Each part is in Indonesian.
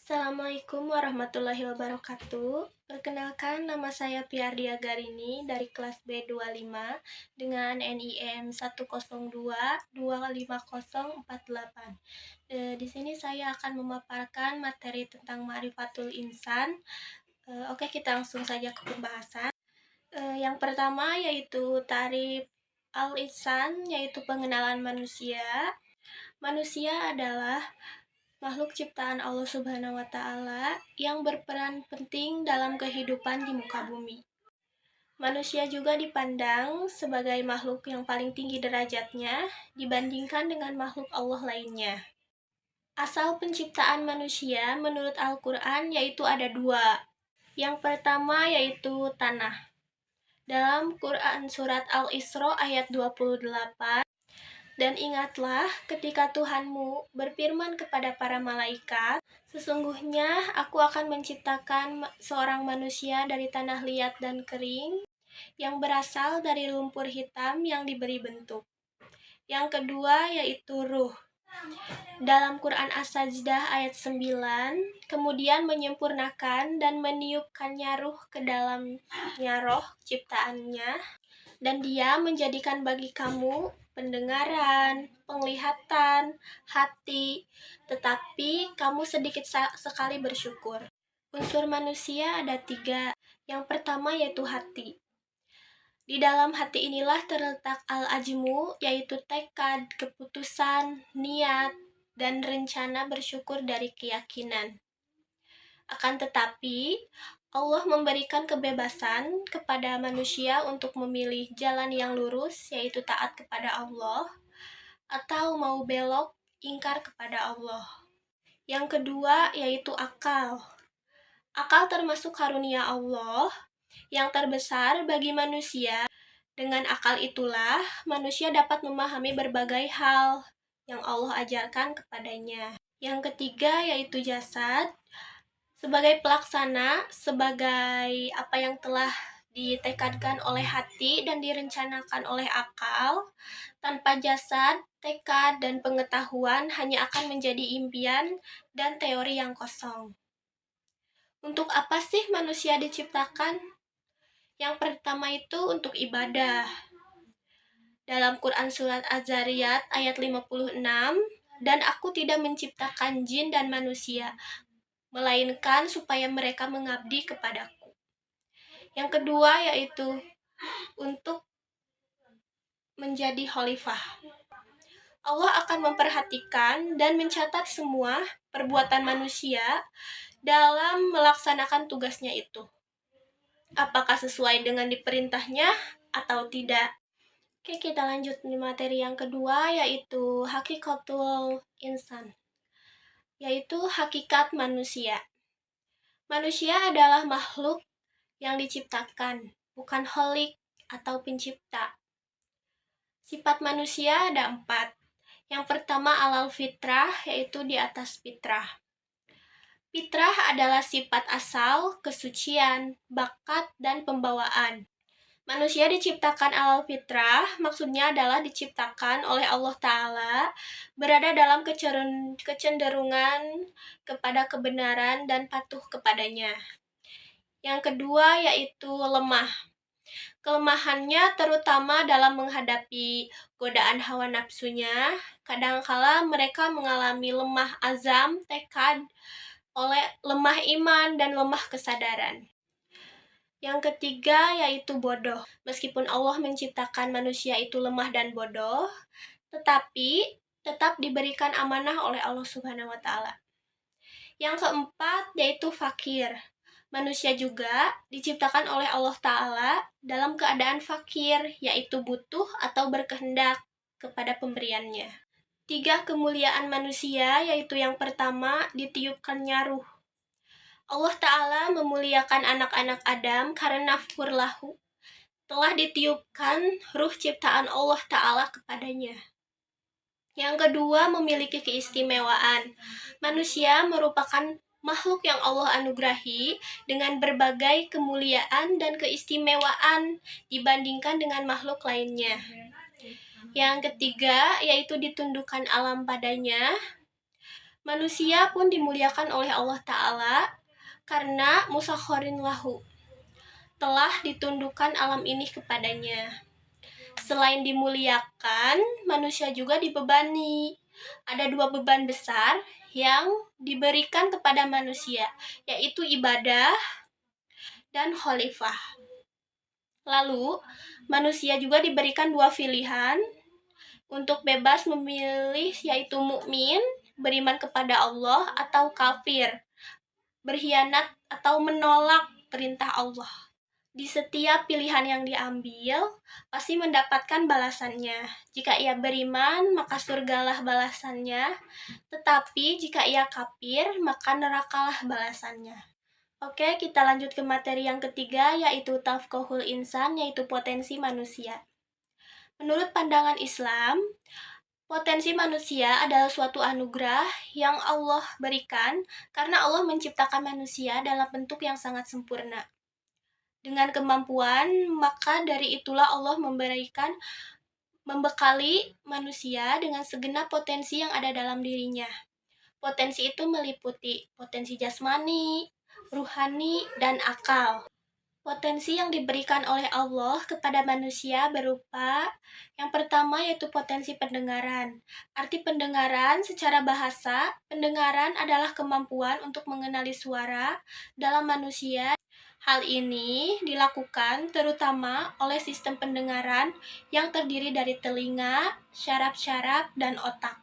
Assalamualaikum warahmatullahi wabarakatuh. Perkenalkan, nama saya Piardia Garini dari kelas B25 dengan NIM 102254048. Di sini saya akan memaparkan materi tentang Ma'rifatul Insan. Oke, kita langsung saja ke pembahasan. Yang pertama yaitu Ta'rif Al-Insan, yaitu pengenalan manusia. Manusia adalah makhluk ciptaan Allah Subhanahu wa Ta'ala yang berperan penting dalam kehidupan di muka bumi. Manusia juga dipandang sebagai makhluk yang paling tinggi derajatnya dibandingkan dengan makhluk Allah lainnya. Asal penciptaan manusia menurut Al-Quran yaitu ada dua. Yang pertama yaitu tanah. Dalam Quran Surat Al-Isra ayat 28, dan ingatlah ketika Tuhanmu berfirman kepada para malaikat, sesungguhnya aku akan menciptakan seorang manusia dari tanah liat dan kering yang berasal dari lumpur hitam yang diberi bentuk. Yang kedua yaitu ruh. Dalam Quran As-Sajdah ayat 9, kemudian menyempurnakan dan meniupkannya ruh ke dalamnya roh ciptaannya, dan dia menjadikan bagi kamu pendengaran, penglihatan, hati, tetapi kamu sedikit sekali bersyukur. Unsur manusia ada 3. Yang pertama yaitu hati. Di dalam hati inilah terletak al-ajmu, yaitu tekad, keputusan, niat, dan rencana bersyukur dari keyakinan. Akan tetapi, Allah memberikan kebebasan kepada manusia untuk memilih jalan yang lurus, yaitu taat kepada Allah, atau mau belok, ingkar kepada Allah. Yang kedua yaitu akal. Akal termasuk karunia Allah yang terbesar bagi manusia. Dengan akal itulah manusia dapat memahami berbagai hal yang Allah ajarkan kepadanya. Yang ketiga yaitu jasad. Sebagai pelaksana, sebagai apa yang telah ditekadkan oleh hati dan direncanakan oleh akal, tanpa jasad, tekad, dan pengetahuan hanya akan menjadi impian dan teori yang kosong. Untuk apa sih manusia diciptakan? Yang pertama itu untuk ibadah. Dalam Quran Surat Az-Zariyat ayat 56, dan aku tidak menciptakan jin dan manusia, melainkan supaya mereka mengabdi kepadaku. Yang kedua yaitu untuk menjadi khalifah. Allah akan memperhatikan dan mencatat semua perbuatan manusia dalam melaksanakan tugasnya itu. Apakah sesuai dengan diperintahnya atau tidak? Oke, kita lanjut di materi yang kedua yaitu Hakikatul Insan, yaitu hakikat manusia. Manusia adalah makhluk yang diciptakan, bukan khalik atau pencipta. Sifat manusia ada 4. Yang pertama alal fitrah, yaitu di atas fitrah. Fitrah adalah sifat asal, kesucian, bakat, dan pembawaan. Manusia diciptakan alal fitrah, maksudnya adalah diciptakan oleh Allah Ta'ala, berada dalam kecenderungan kepada kebenaran dan patuh kepadanya. Yang kedua yaitu lemah. Kelemahannya terutama dalam menghadapi godaan hawa nafsunya. Kadangkala mereka mengalami lemah azam, tekad, oleh lemah iman dan lemah kesadaran. Yang ketiga yaitu bodoh. Meskipun Allah menciptakan manusia itu lemah dan bodoh, tetapi tetap diberikan amanah oleh Allah Subhanahu wa Ta'ala. Yang keempat yaitu fakir. Manusia juga diciptakan oleh Allah Ta'ala dalam keadaan fakir, yaitu butuh atau berkehendak kepada pemberiannya. 3 kemuliaan manusia, yaitu yang pertama ditiupkannya ruh. Allah Ta'ala memuliakan anak-anak Adam karena furlahu, telah ditiupkan ruh ciptaan Allah Ta'ala kepadanya. Yang kedua memiliki keistimewaan. Manusia merupakan makhluk yang Allah anugerahi dengan berbagai kemuliaan dan keistimewaan dibandingkan dengan makhluk lainnya. Yang ketiga yaitu ditundukkan alam padanya. Manusia pun dimuliakan oleh Allah Ta'ala karena musakhorin lahu, telah ditundukkan alam ini kepadanya. Selain dimuliakan, manusia juga dibebani. Ada 2 beban besar yang diberikan kepada manusia, yaitu ibadah dan khalifah. Lalu, manusia juga diberikan 2 pilihan untuk bebas memilih, yaitu mukmin, beriman kepada Allah, atau kafir, berkhianat atau menolak perintah Allah. Di setiap pilihan yang diambil, pasti mendapatkan balasannya. Jika ia beriman, maka surgalah balasannya. Tetapi jika ia kafir, maka nerakalah balasannya. Oke, kita lanjut ke materi yang ketiga, yaitu tafqahul insan, yaitu potensi manusia. Menurut pandangan Islam, potensi manusia adalah suatu anugerah yang Allah berikan karena Allah menciptakan manusia dalam bentuk yang sangat sempurna. Dengan kemampuan, maka dari itulah Allah membekali manusia dengan segenap potensi yang ada dalam dirinya. Potensi itu meliputi potensi jasmani, ruhani, dan akal. Potensi yang diberikan oleh Allah kepada manusia berupa yang pertama yaitu potensi pendengaran. Arti pendengaran secara bahasa, pendengaran adalah kemampuan untuk mengenali suara dalam manusia. Hal ini dilakukan terutama oleh sistem pendengaran yang terdiri dari telinga, syaraf-syaraf, dan otak.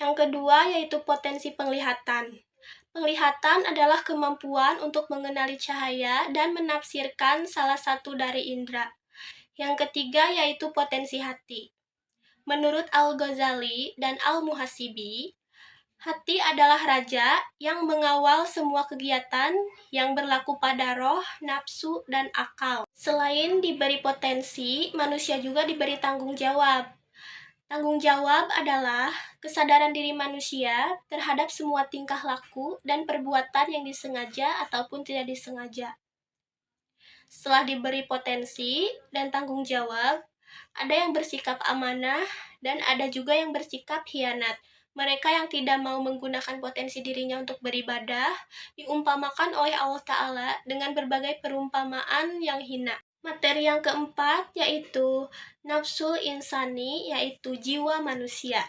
Yang kedua yaitu potensi penglihatan. Penglihatan adalah kemampuan untuk mengenali cahaya dan menafsirkan salah satu dari indera. Yang ketiga yaitu potensi hati. Menurut Al-Ghazali dan Al-Muhasibi, hati adalah raja yang mengawal semua kegiatan yang berlaku pada roh, nafsu, dan akal. Selain diberi potensi, manusia juga diberi tanggung jawab. Tanggung jawab adalah kesadaran diri manusia terhadap semua tingkah laku dan perbuatan yang disengaja ataupun tidak disengaja. Setelah diberi potensi dan tanggung jawab, ada yang bersikap amanah dan ada juga yang bersikap khianat. Mereka yang tidak mau menggunakan potensi dirinya untuk beribadah diumpamakan oleh Allah Ta'ala dengan berbagai perumpamaan yang hina. Materi yang keempat yaitu nafsul insani, yaitu jiwa manusia.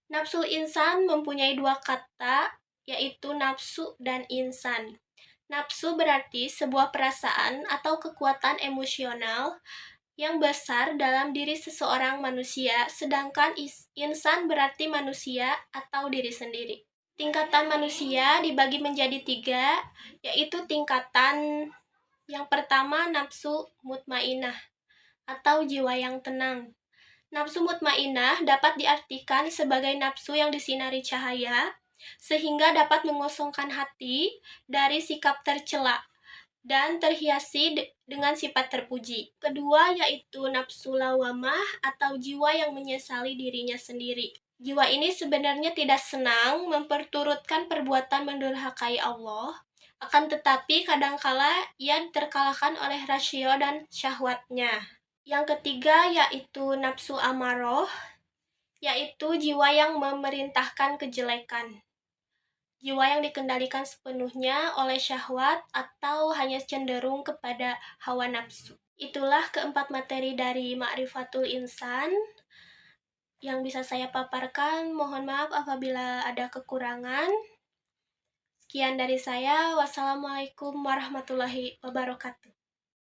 Nafsul insan mempunyai 2 kata, yaitu nafsu dan insan. Nafsu berarti sebuah perasaan atau kekuatan emosional yang besar dalam diri seseorang manusia, sedangkan insan berarti manusia atau diri sendiri. Tingkatan manusia dibagi menjadi 3, yaitu tingkatan yang pertama nafsu mutmainah atau jiwa yang tenang. Nafsu mutmainah dapat diartikan sebagai nafsu yang disinari cahaya, sehingga dapat mengosongkan hati dari sikap tercela dan terhiasi dengan sifat terpuji. Kedua yaitu nafsu lawamah atau jiwa yang menyesali dirinya sendiri. Jiwa ini sebenarnya tidak senang memperturutkan perbuatan mendurhakai Allah, akan tetapi kadangkala ia terkalahkan oleh rasio dan syahwatnya. Yang ketiga yaitu nafsu amaroh, yaitu jiwa yang memerintahkan kejelekan. Jiwa yang dikendalikan sepenuhnya oleh syahwat atau hanya cenderung kepada hawa nafsu. Itulah keempat materi dari Ma'rifatul Insan yang bisa saya paparkan. Mohon maaf apabila ada kekurangan. Sekian dari saya. Wassalamualaikum warahmatullahi wabarakatuh.